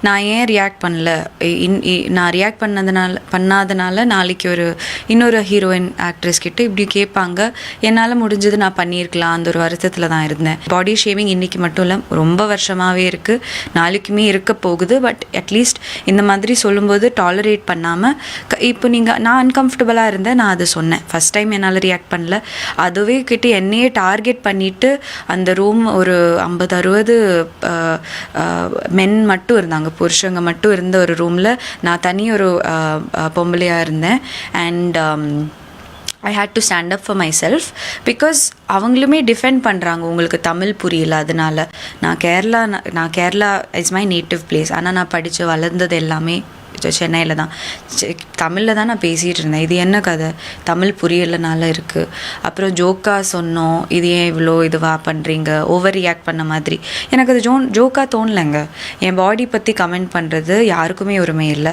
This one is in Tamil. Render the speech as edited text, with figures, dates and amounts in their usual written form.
நான் ஏன் ரியாக்ட் பண்ணல, நான் ரியாக்ட் பண்ணாதனால நாளைக்கு இன்னொரு ஹீரோயின் ஆக்ட்ரஸ் கிட்ட இப்படி கேட்பாங்க. என்னால் முடிஞ்சது நான் பண்ணியிருக்கலாம். அந்த ஒரு வருத்தத்தில் தான் இருந்தேன். பாடி ஷேவிங் இன்றைக்கி மட்டும் இல்லை, ரொம்ப வருஷமாகவே இருக்குது, நாளைக்குமே இருக்க போகுது. பட் அட்லீஸ்ட் இந்த மாதிரி சொல்லும்போது டாலரேட் பண்ணாமல், இப்போ நான் அன்கம்ஃபர்டபுளாக இருந்தேன், நான் அதை சொன்னேன். ஃபஸ்ட் டைம் என்னால் ரியாக்ட் பண்ணல. அதுவே கிட்ட என்னையே டார்கெட் பண்ணிவிட்டு அந்த ரூம் ஒரு 50-60 மென் மட்டும் இருந்தாங்க, புருஷங்க மட்டும் இருந்த ஒரு ரூமில் நான் தனி ஒரு பொம்பளையாக இருந்தேன். And I had to stand up for myself. Because அவங்களுமே டிஃபெண்ட் பண்ணுறாங்க, உங்களுக்கு தமிழ் புரியல, அதனால. நான் Kerala is my native place. ஆனால் நான் படித்து வளர்ந்தது எல்லாமே சென்னையில் தான். தமிழில் தான் நான் பேசிகிட்டு இருந்தேன். இது என்ன கதை, தமிழ் புரியலைனால இருக்குது. அப்புறம் ஜோக்காக சொன்னோம், இது ஏன் இவ்வளோ இதுவாக பண்ணுறீங்க, ஓவர் ரியாக்ட் பண்ண மாதிரி. எனக்கு அது ஜோக்காக தோணலைங்க. என் பாடி பற்றி கமெண்ட் பண்ணுறது யாருக்குமே உரிமை இல்லை.